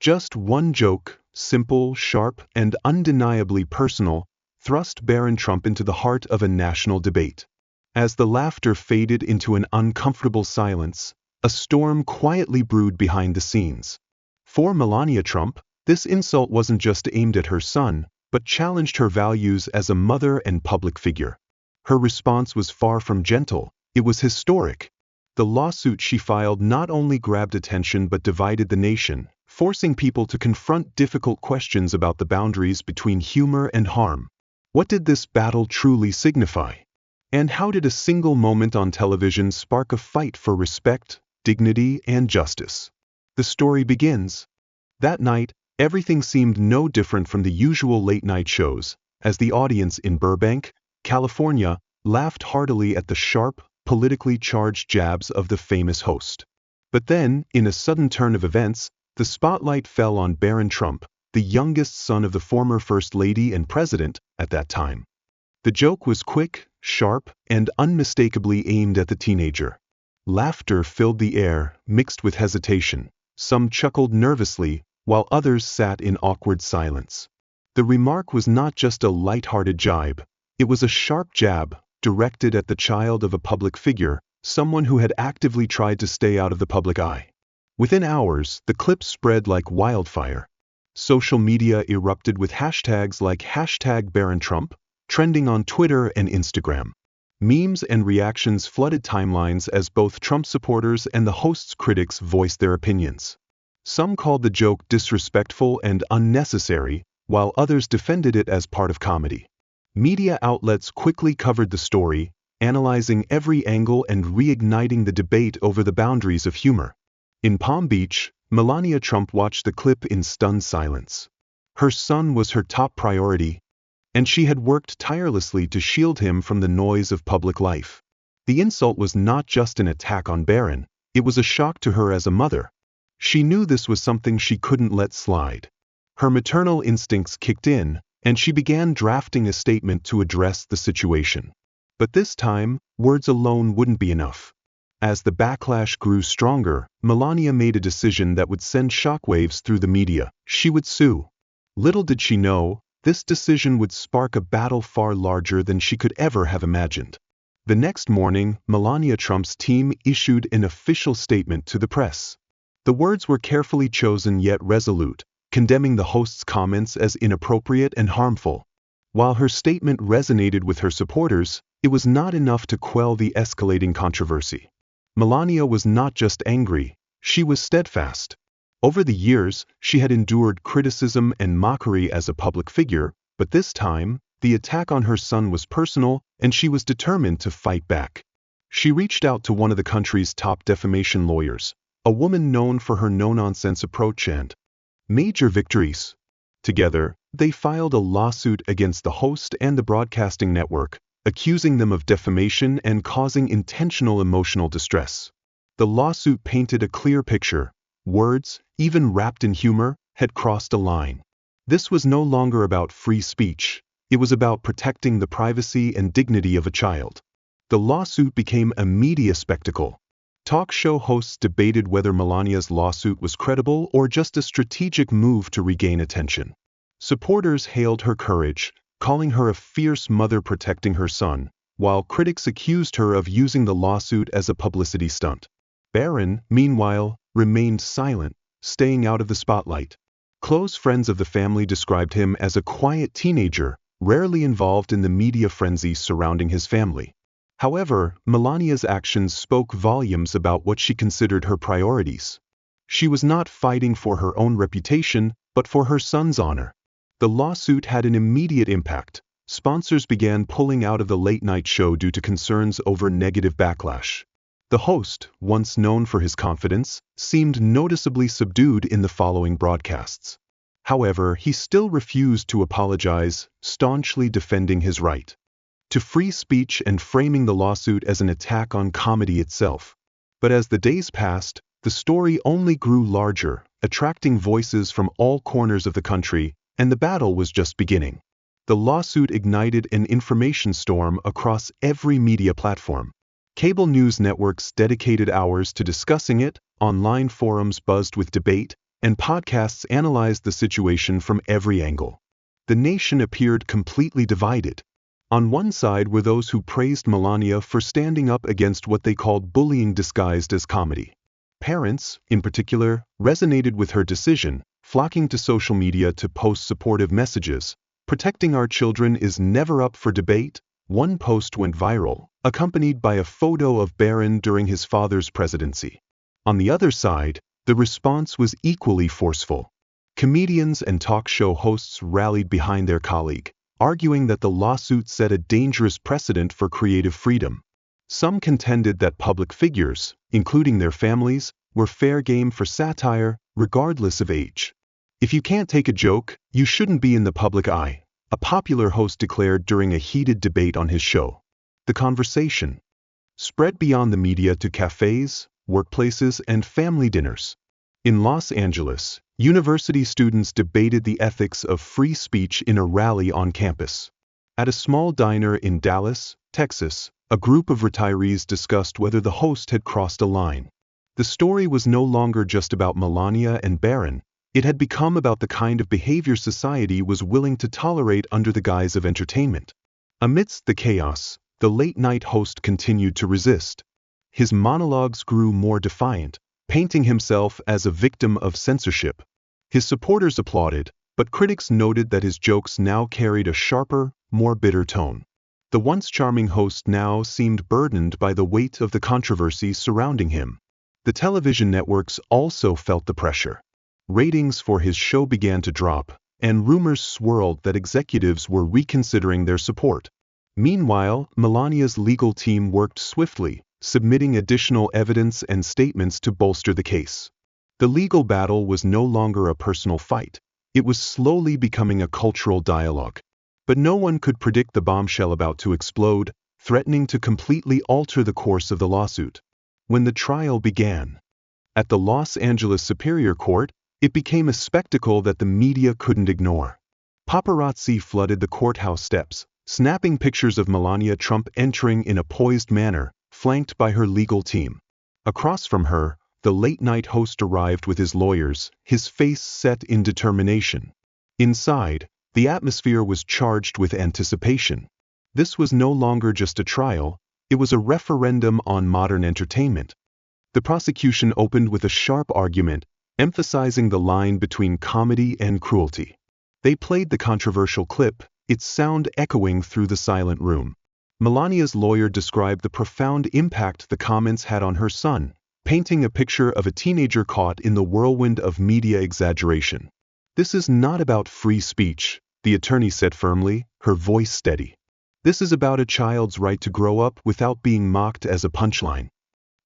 Just one joke, simple, sharp, and undeniably personal, thrust Barron Trump into the heart of a national debate. As the laughter faded into an uncomfortable silence, a storm quietly brewed behind the scenes. For Melania Trump, this insult wasn't just aimed at her son, but challenged her values as a mother and public figure. Her response was far from gentle, it was historic. The lawsuit she filed not only grabbed attention but divided the nation, forcing people to confront difficult questions about the boundaries between humor and harm. What did this battle truly signify? And how did a single moment on television spark a fight for respect, dignity, and justice? The story begins. That night, everything seemed no different from the usual late-night shows, as the audience in Burbank, California, laughed heartily at the sharp, politically charged jabs of the famous host. But then, in a sudden turn of events, the spotlight fell on Barron Trump, the youngest son of the former First Lady and President at that time. The joke was quick, sharp, and unmistakably aimed at the teenager. Laughter filled the air, mixed with hesitation. Some chuckled nervously, while others sat in awkward silence. The remark was not just a light-hearted jibe, it was a sharp jab, directed at the child of a public figure, someone who had actively tried to stay out of the public eye. Within hours, the clip spread like wildfire. Social media erupted with hashtags like #BarronTrump, trending on Twitter and Instagram. Memes and reactions flooded timelines as both Trump supporters and the host's critics voiced their opinions. Some called the joke disrespectful and unnecessary, while others defended it as part of comedy. Media outlets quickly covered the story, analyzing every angle and reigniting the debate over the boundaries of humor. In Palm Beach, Melania Trump watched the clip in stunned silence. Her son was her top priority, and she had worked tirelessly to shield him from the noise of public life. The insult was not just an attack on Barron, it was a shock to her as a mother. She knew this was something she couldn't let slide. Her maternal instincts kicked in, and she began drafting a statement to address the situation. But this time, words alone wouldn't be enough. As the backlash grew stronger, Melania made a decision that would send shockwaves through the media. She would sue. Little did she know, this decision would spark a battle far larger than she could ever have imagined. The next morning, Melania Trump's team issued an official statement to the press. The words were carefully chosen yet resolute, condemning the host's comments as inappropriate and harmful. While her statement resonated with her supporters, it was not enough to quell the escalating controversy. Melania was not just angry, she was steadfast. Over the years, she had endured criticism and mockery as a public figure, but this time, the attack on her son was personal, and she was determined to fight back. She reached out to one of the country's top defamation lawyers, a woman known for her no-nonsense approach and major victories. Together, they filed a lawsuit against the host and the broadcasting network, accusing them of defamation and causing intentional emotional distress. The lawsuit painted a clear picture. Words, even wrapped in humor, had crossed a line. This was no longer about free speech. It was about protecting the privacy and dignity of a child. The lawsuit became a media spectacle. Talk show hosts debated whether Melania's lawsuit was credible or just a strategic move to regain attention. Supporters hailed her courage, calling her a fierce mother protecting her son, while critics accused her of using the lawsuit as a publicity stunt. Barron, meanwhile, remained silent, staying out of the spotlight. Close friends of the family described him as a quiet teenager, rarely involved in the media frenzy surrounding his family. However, Melania's actions spoke volumes about what she considered her priorities. She was not fighting for her own reputation, but for her son's honor. The lawsuit had an immediate impact. Sponsors began pulling out of the late-night show due to concerns over negative backlash. The host, once known for his confidence, seemed noticeably subdued in the following broadcasts. However, he still refused to apologize, staunchly defending his right to free speech and framing the lawsuit as an attack on comedy itself. But as the days passed, the story only grew larger, attracting voices from all corners of the country, and the battle was just beginning. The lawsuit ignited an information storm across every media platform. Cable news networks dedicated hours to discussing it, online forums buzzed with debate, and podcasts analyzed the situation from every angle. The nation appeared completely divided. On one side were those who praised Melania for standing up against what they called bullying disguised as comedy. Parents, in particular, resonated with her decision, flocking to social media to post supportive messages. "Protecting our children is never up for debate." One post went viral, accompanied by a photo of Barron during his father's presidency. On the other side, the response was equally forceful. Comedians and talk show hosts rallied behind their colleague, arguing that the lawsuit set a dangerous precedent for creative freedom. Some contended that public figures, including their families, were fair game for satire, regardless of age. "If you can't take a joke, you shouldn't be in the public eye," a popular host declared during a heated debate on his show. The conversation spread beyond the media to cafes, workplaces, and family dinners. In Los Angeles, university students debated the ethics of free speech in a rally on campus. At a small diner in Dallas, Texas, a group of retirees discussed whether the host had crossed a line. The story was no longer just about Melania and Barron. It had become about the kind of behavior society was willing to tolerate under the guise of entertainment. Amidst the chaos, the late-night host continued to resist. His monologues grew more defiant, painting himself as a victim of censorship. His supporters applauded, but critics noted that his jokes now carried a sharper, more bitter tone. The once charming host now seemed burdened by the weight of the controversy surrounding him. The television networks also felt the pressure. Ratings for his show began to drop, and rumors swirled that executives were reconsidering their support. Meanwhile, Melania's legal team worked swiftly, submitting additional evidence and statements to bolster the case. The legal battle was no longer a personal fight. It was slowly becoming a cultural dialogue. But no one could predict the bombshell about to explode, threatening to completely alter the course of the lawsuit. When the trial began at the Los Angeles Superior Court, it became a spectacle that the media couldn't ignore. Paparazzi flooded the courthouse steps, snapping pictures of Melania Trump entering in a poised manner, flanked by her legal team. Across from her, the late-night host arrived with his lawyers, his face set in determination. Inside, the atmosphere was charged with anticipation. This was no longer just a trial, it was a referendum on modern entertainment. The prosecution opened with a sharp argument, emphasizing the line between comedy and cruelty. They played the controversial clip, its sound echoing through the silent room. Melania's lawyer described the profound impact the comments had on her son, painting a picture of a teenager caught in the whirlwind of media exaggeration. "This is not about free speech," the attorney said firmly, her voice steady. "This is about a child's right to grow up without being mocked as a punchline."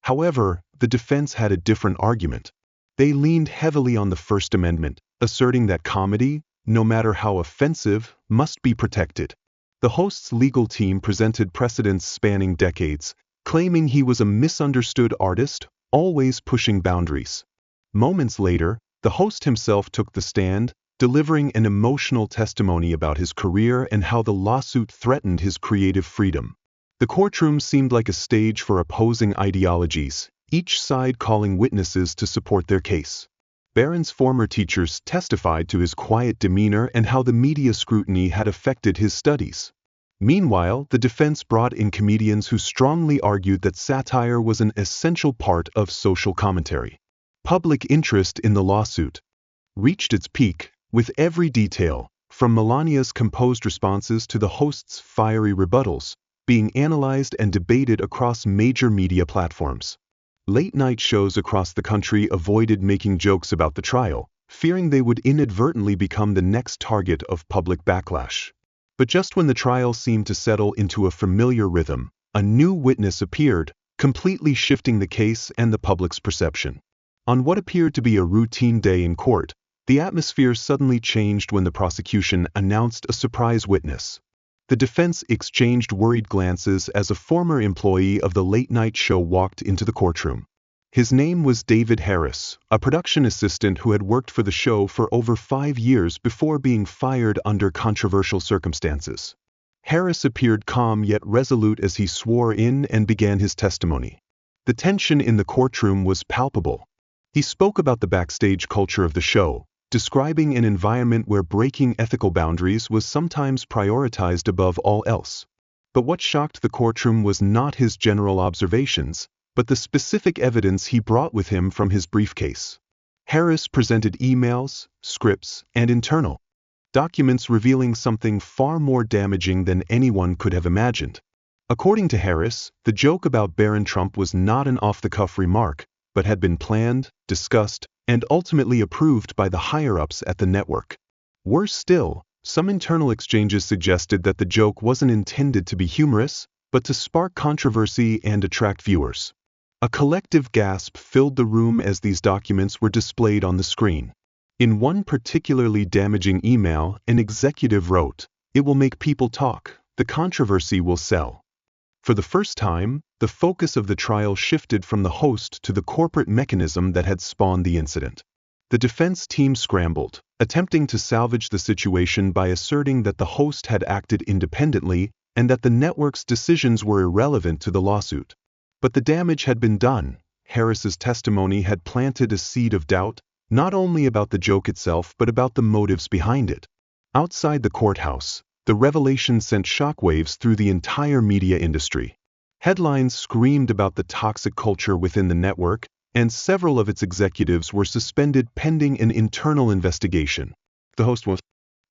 However, the defense had a different argument. They leaned heavily on the First Amendment, asserting that comedy, no matter how offensive, must be protected. The host's legal team presented precedents spanning decades, claiming he was a misunderstood artist, always pushing boundaries. Moments later, the host himself took the stand, delivering an emotional testimony about his career and how the lawsuit threatened his creative freedom. The courtroom seemed like a stage for opposing ideologies, each side calling witnesses to support their case. Barron's former teachers testified to his quiet demeanor and how the media scrutiny had affected his studies. Meanwhile, the defense brought in comedians who strongly argued that satire was an essential part of social commentary. Public interest in the lawsuit reached its peak, with every detail, from Melania's composed responses to the host's fiery rebuttals, being analyzed and debated across major media platforms. Late-night shows across the country avoided making jokes about the trial, fearing they would inadvertently become the next target of public backlash. But just when the trial seemed to settle into a familiar rhythm, a new witness appeared, completely shifting the case and the public's perception. On what appeared to be a routine day in court, the atmosphere suddenly changed when the prosecution announced a surprise witness. The defense exchanged worried glances as a former employee of the late-night show walked into the courtroom. His name was David Harris, a production assistant who had worked for the show for over 5 years before being fired under controversial circumstances. Harris appeared calm yet resolute as he swore in and began his testimony. The tension in the courtroom was palpable. He spoke about the backstage culture of the show, describing an environment where breaking ethical boundaries was sometimes prioritized above all else. But what shocked the courtroom was not his general observations, but the specific evidence he brought with him from his briefcase. Harris presented emails, scripts, and internal documents revealing something far more damaging than anyone could have imagined. According to Harris, the joke about Barron Trump was not an off-the-cuff remark, but had been planned, discussed, and ultimately approved by the higher-ups at the network. Worse still, some internal exchanges suggested that the joke wasn't intended to be humorous, but to spark controversy and attract viewers. A collective gasp filled the room as these documents were displayed on the screen. In one particularly damaging email, an executive wrote, "It will make people talk. The controversy will sell." For the first time, the focus of the trial shifted from the host to the corporate mechanism that had spawned the incident. The defense team scrambled, attempting to salvage the situation by asserting that the host had acted independently and that the network's decisions were irrelevant to the lawsuit. But the damage had been done. Harris's testimony had planted a seed of doubt, not only about the joke itself but about the motives behind it. Outside the courthouse, the revelation sent shockwaves through the entire media industry. Headlines screamed about the toxic culture within the network, and several of its executives were suspended pending an internal investigation. The host was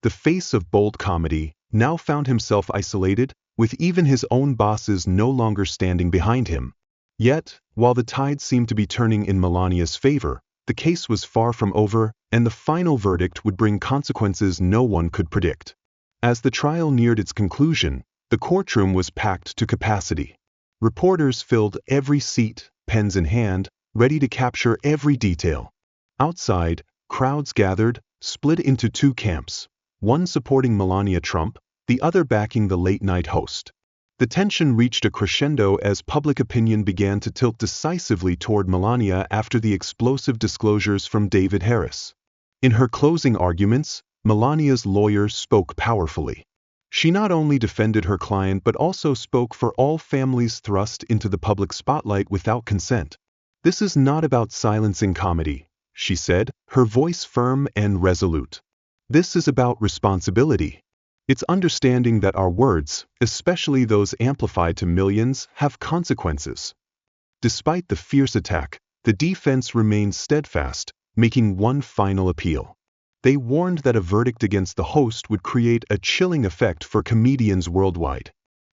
the face of bold comedy, now found himself isolated, with even his own bosses no longer standing behind him. Yet, while the tide seemed to be turning in Melania's favor, the case was far from over, and the final verdict would bring consequences no one could predict. As the trial neared its conclusion, the courtroom was packed to capacity. Reporters filled every seat, pens in hand, ready to capture every detail. Outside, crowds gathered, split into two camps, one supporting Melania Trump, the other backing the late-night host. The tension reached a crescendo as public opinion began to tilt decisively toward Melania after the explosive disclosures from David Harris. In her closing arguments, Melania's lawyer spoke powerfully. She not only defended her client but also spoke for all families thrust into the public spotlight without consent. "This is not about silencing comedy," she said, her voice firm and resolute. "This is about responsibility. It's understanding that our words, especially those amplified to millions, have consequences." Despite the fierce attack, the defense remained steadfast, making one final appeal. They warned that a verdict against the host would create a chilling effect for comedians worldwide.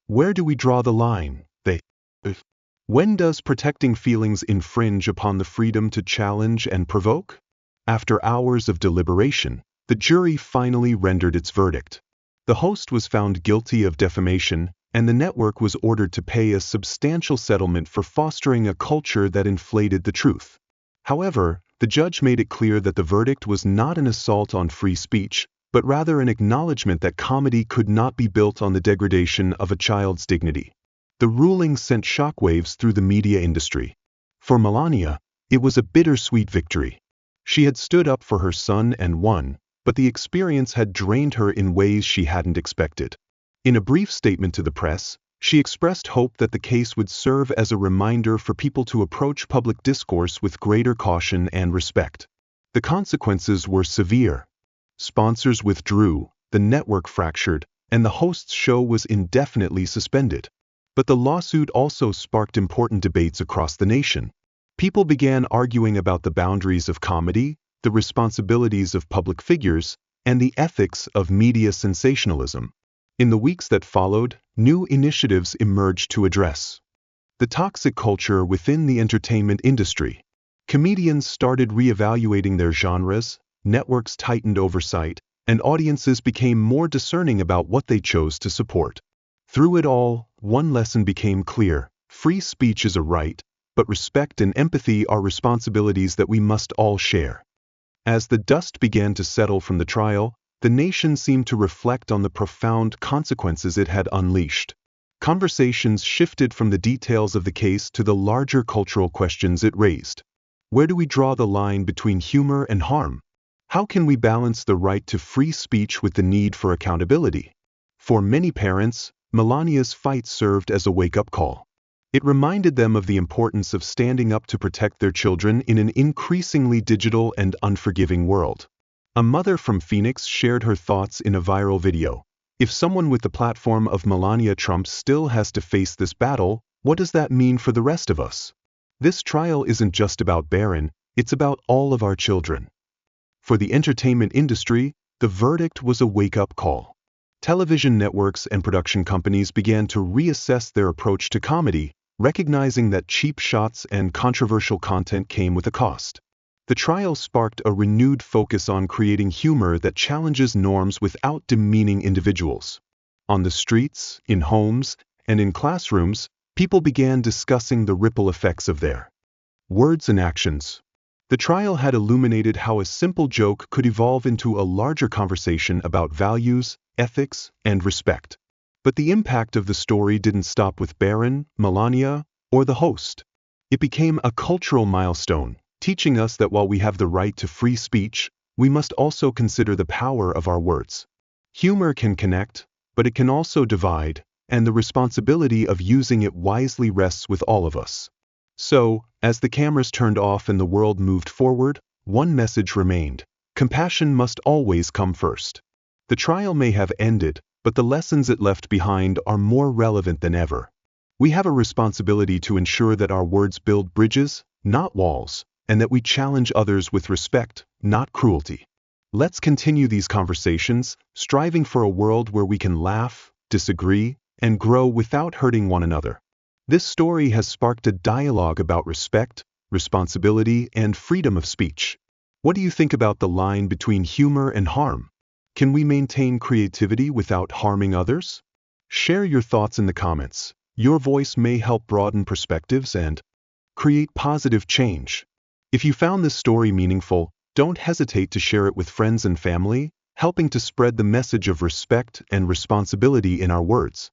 "Where do we draw the line?" they asked. "When does protecting feelings infringe upon the freedom to challenge and provoke?" After hours of deliberation, the jury finally rendered its verdict. The host was found guilty of defamation, and the network was ordered to pay a substantial settlement for fostering a culture that inflated the truth. However, the judge made it clear that the verdict was not an assault on free speech, but rather an acknowledgement that comedy could not be built on the degradation of a child's dignity. The ruling sent shockwaves through the media industry. For Melania, it was a bittersweet victory. She had stood up for her son and won, but the experience had drained her in ways she hadn't expected. In a brief statement to the press, she expressed hope that the case would serve as a reminder for people to approach public discourse with greater caution and respect. The consequences were severe. Sponsors withdrew, the network fractured, and the host's show was indefinitely suspended. But the lawsuit also sparked important debates across the nation. People began arguing about the boundaries of comedy, the responsibilities of public figures, and the ethics of media sensationalism. In the weeks that followed, new initiatives emerged to address the toxic culture within the entertainment industry. Comedians started reevaluating their genres, networks tightened oversight, and audiences became more discerning about what they chose to support. Through it all, one lesson became clear: free speech is a right, but respect and empathy are responsibilities that we must all share. As the dust began to settle from the trial, the nation seemed to reflect on the profound consequences it had unleashed. Conversations shifted from the details of the case to the larger cultural questions it raised. Where do we draw the line between humor and harm? How can we balance the right to free speech with the need for accountability? For many parents, Melania's fight served as a wake-up call. It reminded them of the importance of standing up to protect their children in an increasingly digital and unforgiving world. A mother from Phoenix shared her thoughts in a viral video. If someone with the platform of Melania Trump still has to face this battle, what does that mean for the rest of us? This trial isn't just about Barron, it's about all of our children. For the entertainment industry, the verdict was a wake-up call. Television networks and production companies began to reassess their approach to comedy, recognizing that cheap shots and controversial content came with a cost. The trial sparked a renewed focus on creating humor that challenges norms without demeaning individuals. On the streets, in homes, and in classrooms, people began discussing the ripple effects of their words and actions. The trial had illuminated how a simple joke could evolve into a larger conversation about values, ethics, and respect. But the impact of the story didn't stop with Barron, Melania, or the host. It became a cultural milestone, teaching us that while we have the right to free speech, we must also consider the power of our words. Humor can connect, but it can also divide, and the responsibility of using it wisely rests with all of us. So, as the cameras turned off and the world moved forward, one message remained: compassion must always come first. The trial may have ended, but the lessons it left behind are more relevant than ever. We have a responsibility to ensure that our words build bridges, not walls, and that we challenge others with respect, not cruelty. Let's continue these conversations, striving for a world where we can laugh, disagree, and grow without hurting one another. This story has sparked a dialogue about respect, responsibility, and freedom of speech. What do you think about the line between humor and harm? Can we maintain creativity without harming others? Share your thoughts in the comments. Your voice may help broaden perspectives and create positive change. If you found this story meaningful, don't hesitate to share it with friends and family, helping to spread the message of respect and responsibility in our words.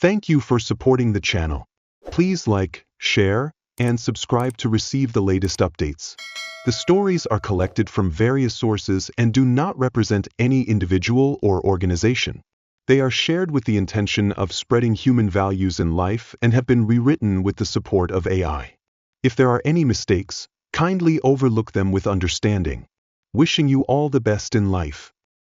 Thank you for supporting the channel. Please like, share, and subscribe to receive the latest updates. The stories are collected from various sources and do not represent any individual or organization. They are shared with the intention of spreading human values in life and have been rewritten with the support of AI. If there are any mistakes, kindly overlook them with understanding. Wishing you all the best in life.